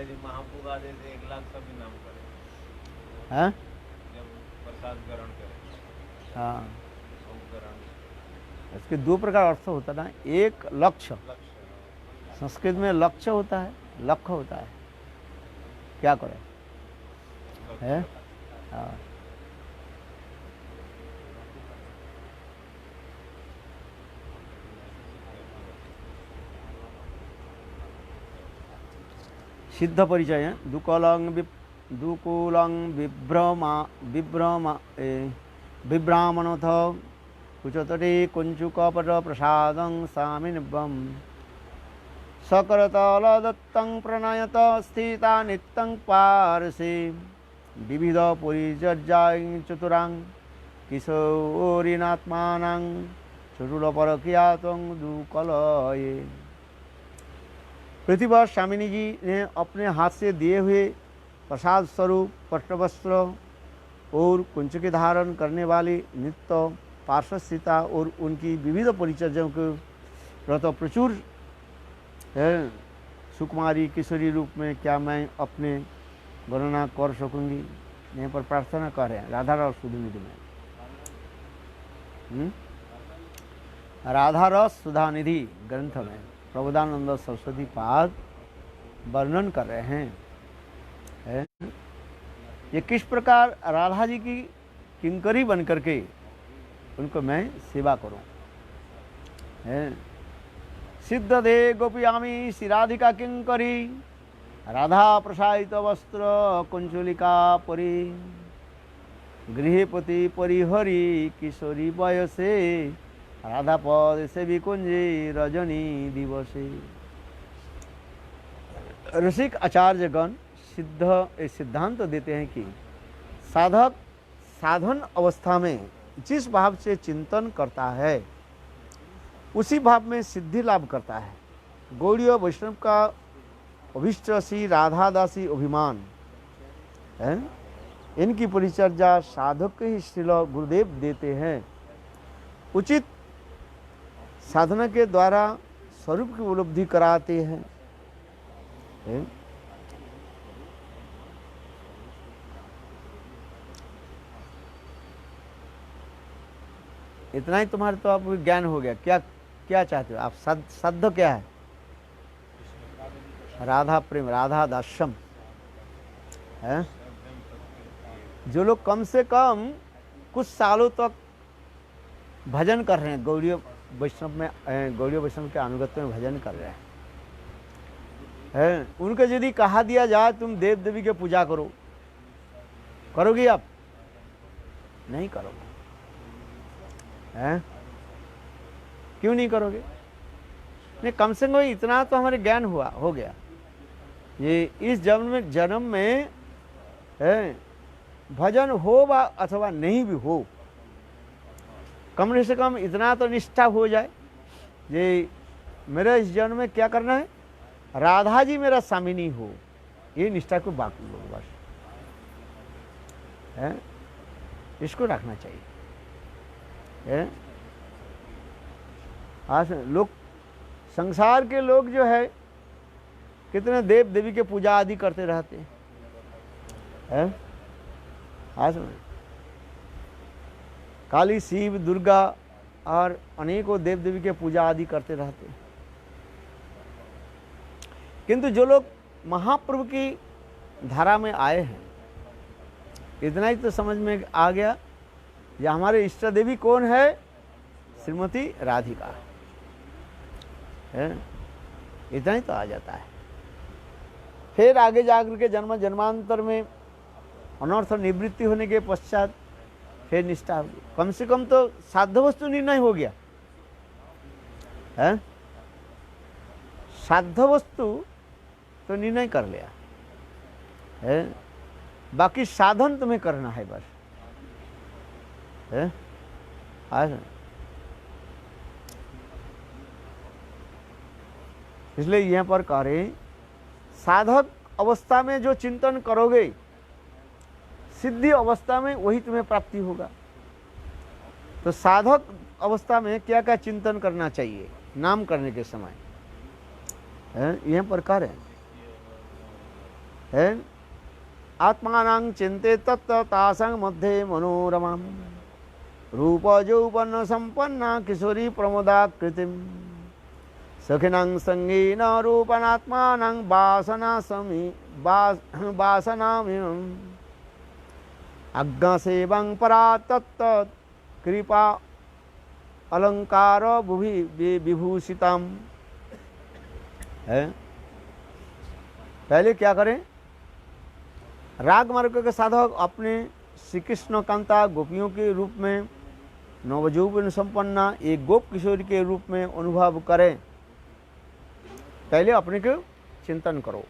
जी महाप्रभु का आदेश 1 लाख सभी नाम करें है। जब प्रसाद ग्रहण करें। हाँ, भोग ग्रहण इसके 2 प्रकार अर्थ होता ना, एक लक्ष्य, लक्ष्य संस्कृत में लक्ष्य होता है, लक्ष्य होता है, क्या करें है। हाँ, सिद्ध परिचय है। दुकूलं विभ्रामणथ कुचतटे कुंचुकपट प्रसादं सामिनवं सकरतलदत्तं प्रणयत स्थिता नित्यं पार्श्वे विविध परिचर्यां चतुरां किशोरिनात्मानां चतुरपरख्यातं दुकलये। पृथ्वीवर स्वामिनी जी ने अपने हाथ से दिए हुए प्रसाद स्वरूप पट्टवस्त्र और कुंचके धारण करने वाली नित्य पार्श्वस्थिता और उनकी विविध परिचर्याओं को प्रत प्रचुर सुकुमारी किशोरी रूप में क्या मैं अपने गणना कर सकूंगी। यहाँ पर प्रार्थना कर रहे हैं राधा रस सुधा निधि में, राधा रस सुधा निधि ग्रंथ में प्रबोधानंद सरस्वती पाद वर्णन कर रहे हैं ये किस प्रकार राधा जी की किंकरी बन करके उनको मैं सेवा करूं। सिद्ध दे गोपियामी शिराधिका किंकरी राधा प्रसादित वस्त्र कुंचुलिका परी गृहपति परिहरी किशोरी बयसे राधा पद से विकुंजे रजनी दिवसे। रसिक आचार्यगण सिद्धांत देते हैं कि साधक साधन अवस्था में जिस भाव से चिंतन करता है उसी भाव में सिद्धि लाभ करता है। गौड़ीय वैष्णव का अभिष्ट श्री राधादासी अभिमान है। इनकी परिचर्या साधक के ही श्रील गुरुदेव देते हैं। उचित साधना के द्वारा स्वरूप की उपलब्धि कराते हैं। इतना ही तुम्हारे तो आपको ज्ञान हो गया। क्या क्या चाहते हो आप? साध्य क्या है? राधा प्रेम, राधा दास्यम है। जो लोग कम से कम कुछ सालों तक भजन कर रहे हैं, गौड़ीय वैष्णव के अनुगत्य में भजन कर रहे हैं, उनको यदि कहा दिया जाए तुम देव देवी के पूजा करो, करोगे आप? नहीं करोगे। हैं? क्यों नहीं करोगे? नहीं, कम से कम इतना तो हमारे ज्ञान हो गया। ये इस जन्म में है भजन हो अथवा नहीं भी हो, कम से कम इतना तो निष्ठा हो जाए। ये मेरे इस जन्म में क्या करना है? राधा जी मेरा स्वामिनी हो, ये निष्ठा को बाकी लो बस है, इसको रखना चाहिए। आज लोग, संसार के लोग जो है कितने देव देवी के पूजा आदि करते रहते हैं। आज काली, शिव, दुर्गा और अनेकों देव देवी के पूजा आदि करते रहते हैं। किंतु जो लोग महाप्रभु की धारा में आए हैं, इतना ही तो समझ में आ गया, ये हमारे इष्ट देवी कौन है? श्रीमती राधिका है। इतना ही तो आ जाता है। फिर आगे जाकर के जन्म जन्मांतर में अनर्थ निवृत्ति होने के पश्चात फिर निष्ठा होगी। कम से कम तो साध्य वस्तु निर्णय हो गया है। साध्य वस्तु तो निर्णय कर लिया है, बाकी साधन तुम्हें करना है बस है। इसलिए यहाँ पर कह रहे साधक अवस्था में जो चिंतन करोगे, सिद्धि अवस्था में वही तुम्हें प्राप्ति होगा। तो साधक अवस्था में क्या क्या चिंतन करना चाहिए नाम करने के समय है, यहाँ पर कह रहे हैं आत्मानां चिंते तत्तासां मध्ये मनोरमा रूप यौवन संपन्ना किशोरी प्रमोदाकृतिम सखिनां संगीन रूपनात्मानां वासनामियं अज्ञासेवं परा तत्त कृपा अलंकार विभूषिताम है। पहले क्या करें, राग मार्ग के साधक अपने श्री कृष्ण कांता गोपियों के रूप में नवजौवन संपन्ना एक गोप किशोरी के रूप में अनुभव करें। पहले अपने को चिंतन करो।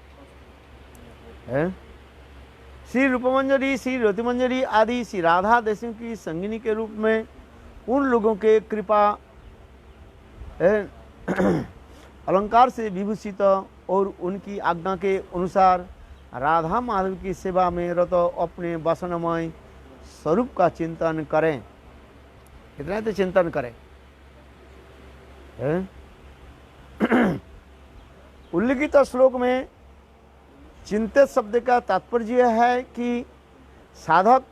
श्री रूपमंजरी, श्री रतिमंजरी आदि श्री राधा देसियों की संगिनी के रूप में उन लोगों के कृपा अलंकार से विभूषित और उनकी आज्ञा के अनुसार राधा माधव की सेवा में रत अपने वासनामय स्वरूप का चिंतन करें। इतना तो चिंतन करें। उल्लिखित श्लोक में चिंतित शब्द का तात्पर्य है कि साधक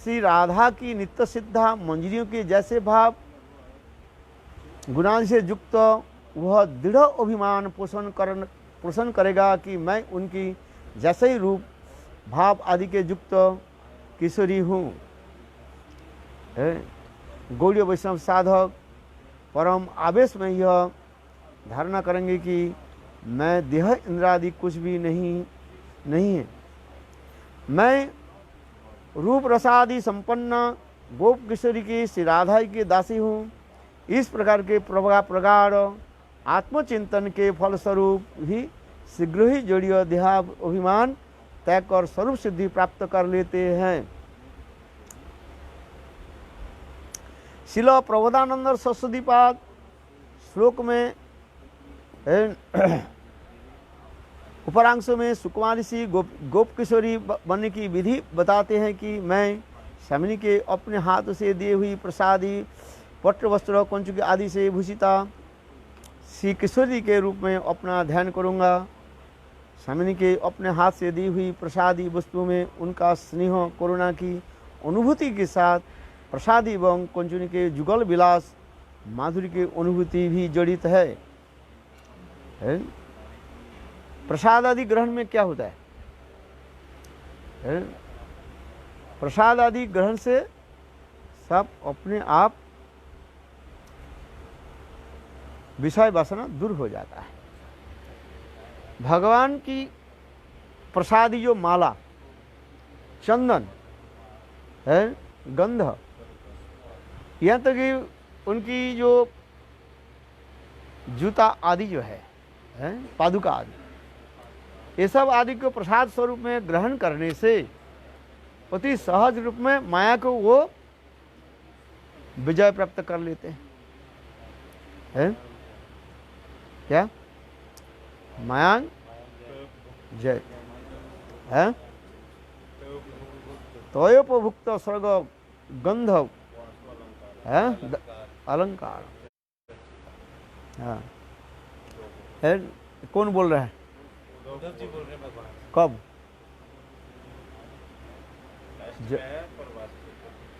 श्री राधा की नित्य सिद्धा मंजरियों के जैसे भाव गुणान से युक्त वह दृढ़ अभिमान पोषण करेगा कि मैं उनकी जैसे ही रूप भाव आदि के युक्त किशोरी हूँ। गौड़ीय वैष्णव साधक परम आवेश में यह धारणा करेंगे कि मैं देह इंद्रादि कुछ भी नहीं है, मैं रूप रसादि संपन्न गोप किशोरी की श्री राधा की दासी हूँ। इस प्रकार के प्रगाढ़ आत्मचिंतन के फलस्वरूप ही शीघ्र ही जोड़ीय देहाभिमान त्याग कर स्वरूप सिद्धि प्राप्त कर लेते हैं। श्रील प्रबोधानंद सरस्वती पाद श्लोक में उपरांश में सुकुमारी सी गोप किशोरी बनने की विधि बताते हैं कि मैं स्वामिनी के अपने हाथ से दिए हुई प्रसादी पट्ट वस्त्र कंचुकी आदि से भूषिता श्री किशोरी के रूप में अपना ध्यान करूँगा। स्वामिनी के अपने हाथ से दी हुई प्रसादी वस्तु में उनका स्नेह करुणा की अनुभूति के साथ प्रसादी एवं कंचुनी के जुगल विलास माधुरी की अनुभूति भी जड़ित है। प्रसाद आदि ग्रहण में क्या होता है? प्रसाद आदि ग्रहण से सब अपने आप विषय वासना दूर हो जाता है। भगवान की प्रसादी जो माला, चंदन है, गंध, यहाँ तक कि उनकी जो जूता आदि जो है पादुका आदि, ये सब आदि को प्रसाद स्वरूप में ग्रहण करने से अति सहज रूप में माया को वो विजय प्राप्त कर लेते हैं। क्या माया जय है तोयोपभुक्त स्वर्ग गंध है अलंकार। हाँ है, कौन बोल रहा है? उद्धव जी बोल रहे हैं भगवान। कब?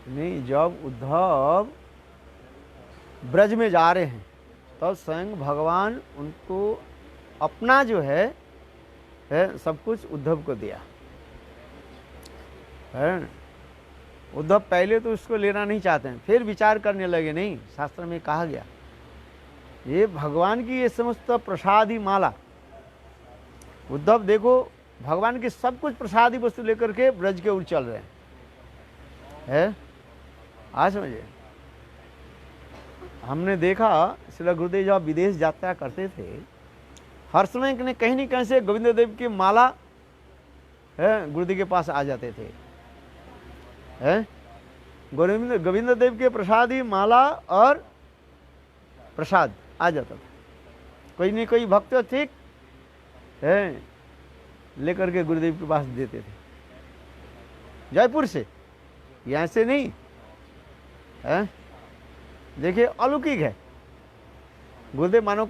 नहीं, जब उद्धव ब्रज में जा रहे हैं तब स्वयं भगवान उनको अपना जो है सब कुछ उद्धव को दिया है। उद्धव पहले तो उसको लेना नहीं चाहते हैं, फिर विचार करने लगे, नहीं शास्त्र में कहा गया ये भगवान की ये समस्त प्रसादी माला। उद्धव देखो भगवान की सब कुछ प्रसादी वस्तु लेकर के ब्रज के ओर चल रहे हैं। आज समझिए, हमने देखा श्री गुरुदेव जब विदेश यात्रा करते थे, हर समय कहीं न कहीं से गोविंद देव की माला गुरुदेव के पास आ जाते थे। गोविंद देव के प्रसादी माला और प्रसाद आ जाता था। कोई नहीं कोई भक्त ठीक है लेकर के गुरुदेव के पास देते थे, जयपुर से, यहाँ से नहीं है। देखिए अलौकिक है। गुरुदेव मानो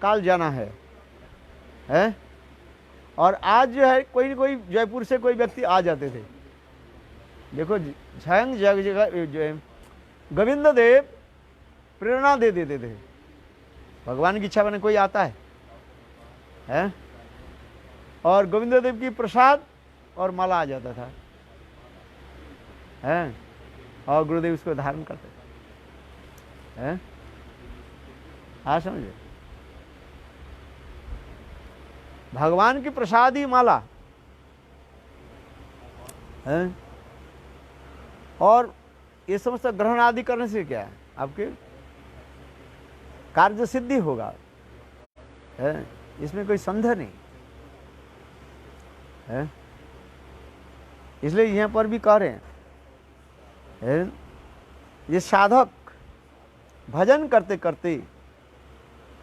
काल जाना है और आज जो है कोई न कोई जयपुर से कोई व्यक्ति आ जाते थे। देखो स्वयं जगह गोविंद देव प्रेरणा दे देते थे, भगवान की इच्छा बने कोई आता है और गोविंद देव की प्रसाद और माला आ जाता था और गुरुदेव उसको धारण करते थे। हाँ समझे। भगवान की प्रसादी माला है। और ये समस्त ग्रहण आदि करने से क्या है, आपके कार्य सिद्धि होगा है, इसमें कोई संदेह नहीं है। इसलिए यहाँ पर भी कह रहे हैं ये साधक भजन करते करते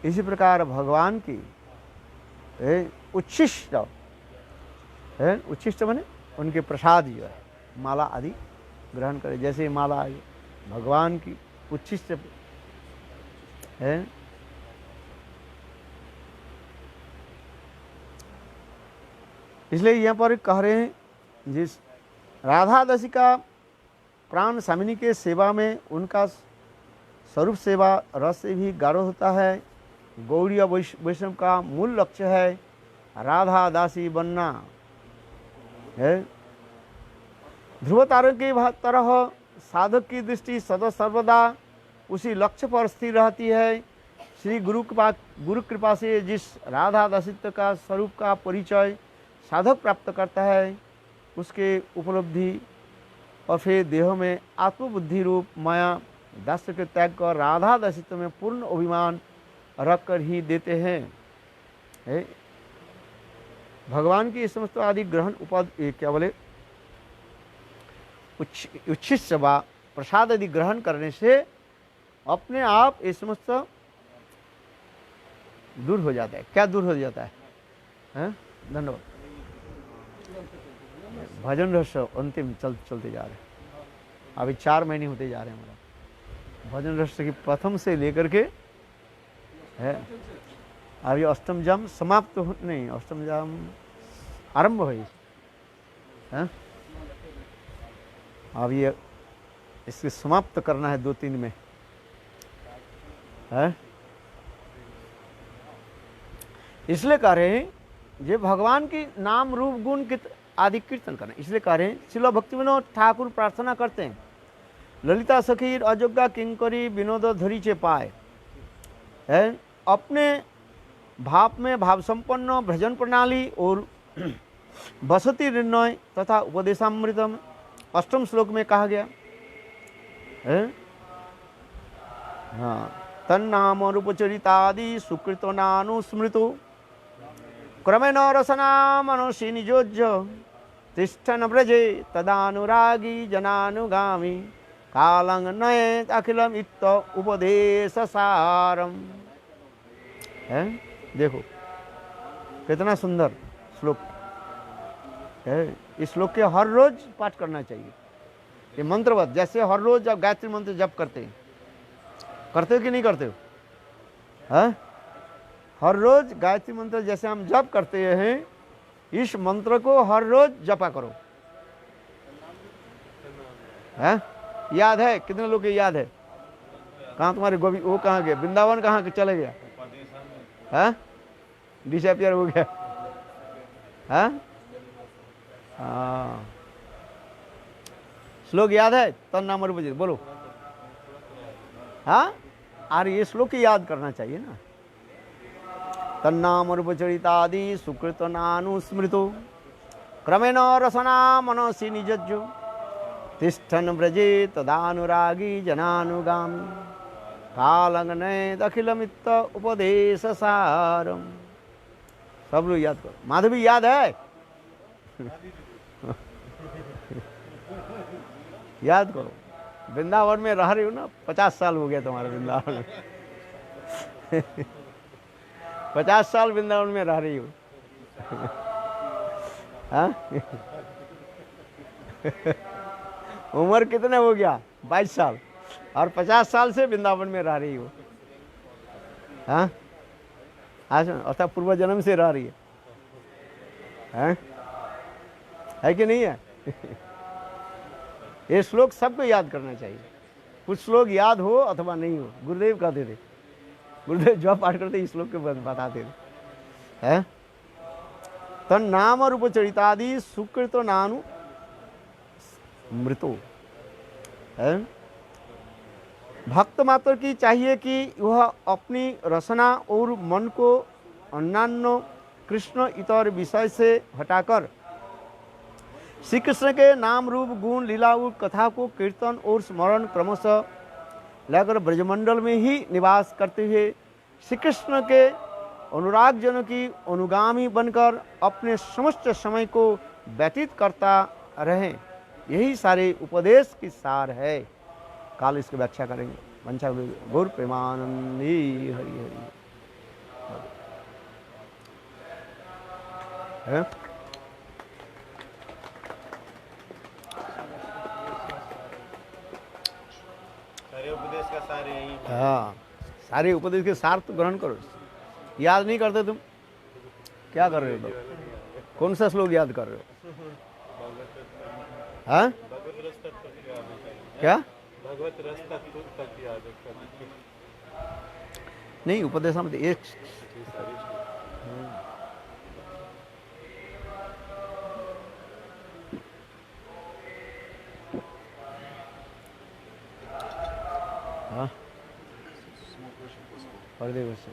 इसी प्रकार भगवान की उच्छिष्ट है, उच्छिष्ट माने उनके प्रसाद जो है माला आदि ग्रहण करे। जैसे माला आई भगवान की उच्छिष्ट है। इसलिए यहाँ पर कह रहे हैं जिस राधा दासी का प्राण स्वामिनी के सेवा में उनका स्वरूप सेवा रस से भी गाढ़ होता है। गौड़ीय वैष्णव का मूल लक्ष्य है राधा दासी बनना है। ध्रुव तारों की तरह साधक की दृष्टि सदा सर्वदा उसी लक्ष्य पर स्थिर रहती है। श्री गुरु कृपा से जिस राधा दासित्व का स्वरूप का परिचय साधक प्राप्त करता है उसके उपलब्धि और फिर देह में आत्मबुद्धि रूप माया दास्य के त्याग कर राधा दासित्व में पूर्ण अभिमान रख कर ही देते हैं। भगवान की समस्त आदि ग्रहण क्या बोले उच्छिष्ट व प्रसाद आदि ग्रहण करने से अपने आप ये समस्त दूर हो जाता है। क्या दूर हो जाता है? धन्यवाद। भजन रस अंतिम चलते जा रहे हैं। अभी 4 महीने होते जा रहे हैं हमारा भजन रस की प्रथम से लेकर के है। अभी अष्टम जाम समाप्त तो नहीं, अष्टम जाम आरंभ हुई है। अब ये इसके समाप्त करना है 2-3 में है। इसलिए कह रहे हैं ये भगवान की नाम रूप गुण आदि कीर्तन करना। इसलिए कह रहे हैं श्रील भक्ति विनोद ठाकुर प्रार्थना करते हैं ललिता सखीर अयोग्या किंकरी विनोद धरी चे पाए है। अपने भाव में भाव संपन्न भजन प्रणाली और बसती निर्णय तथा उपदेशामृतम 8वें श्लोक में कहा गया है। हाँ, तन्नाम रूपचरितादि सुकृतो नानुस्मृतो क्रमेण रसना मनोषि निजोज्य तिष्ठन व्रजे तदानुरागी जनानुगामी कालंग नयेत अखिलम इत उपदेश सारम है। देखो कितना सुंदर श्लोक है। इस श्लोक के हर रोज पाठ करना चाहिए। ये मंत्रवत जैसे हर रोज जब गायत्री मंत्र जप करते हो कि नहीं करते हो? है? हर रोज गायत्री मंत्र जैसे हम जप करते हैं इस मंत्र को हर रोज जपा करो। है? याद है? कितने लोग के याद है? कहाँ तुम्हारे गोभी वो कहाँ गए? वृंदावन कहाँ के चले गया? है? डिसअपियर हो गया? है? हाँ, श्लोक याद है? तन नाम रूप बोलो। हाँ, अरे ये श्लोक याद करना चाहिए ना। तन्नाम रूपचरितादि सुकृत नानुस्मृतो क्रमेण रसना मनोषि निजज्जो तिष्ठन व्रजे तदानुरागी जनानुगामी कालंगने दखिलमित्त उपदेश सारम। सब लोग याद करो। माधवी याद है? याद करो। वृंदावन में रह रही हो ना, 50 साल हो गया तुम्हारे वृंदावन में 50 साल वृंदावन में रह रही हो। हाँ? उम्र कितने हो गया? 22 साल और 50 साल से वृंदावन में रह रही हो। हाँ, अर्थात पूर्व जन्म से रह रही है। हाँ? है कि नहीं है? ये श्लोक सबको याद करना चाहिए। कुछ श्लोक याद हो अथवा नहीं हो, गुरुदेव कहते थे। गुरुदेव जो पाठ करते इस श्लोक के बताते थे। है? तन नाम रूप चरितादि सुकृत नानु मृतो है। भक्त मात्र की चाहिए कि वह अपनी रसना और मन को अन्यान्य कृष्ण इतर विषय से हटाकर श्री कृष्ण के नाम रूप गुण लीला और कथा को कीर्तन और स्मरण क्रमशः लेकर ब्रजमंडल में ही निवास करते हुए श्री कृष्ण के अनुराग जनों की अनुगामी बनकर अपने समस्त समय को व्यतीत करता रहे, यही सारे उपदेश की सार है। काल इसकी व्याख्या करेंगे। वंशा गौर प्रेमानंदी हरि हरि है। सारे उपदेश का सारे यही हाँ, सारे उपदेश के सार तो ग्रहण करो। याद नहीं करते तुम? क्या कर रहे हो लोग? कौन सा श्लोक याद कर रहे हो? हाँ भगवत रस तत्व की याद है। क्या भगवत रस तत्व तक याद है। नहीं, उपदेशामध्ये एक हाँ पढ़ दे बस।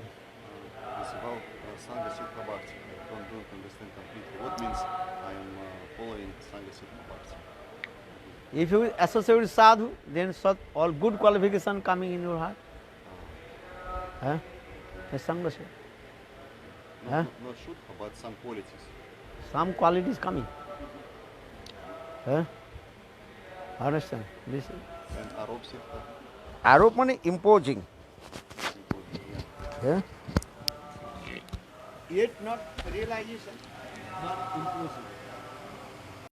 About Sangha Siddha Bhakti. I don't understand completely. What means I am following Sangha Siddha Bhakti? If you associate with sadhu, then all good qualification coming in your heart. Huh? Sangha se. Huh? Not Shuddha, but some qualities. Some qualities coming. Huh? Understand? This And Arop Siddha. आरोप माने imposing. Yeah? Yet not realization, but imposing.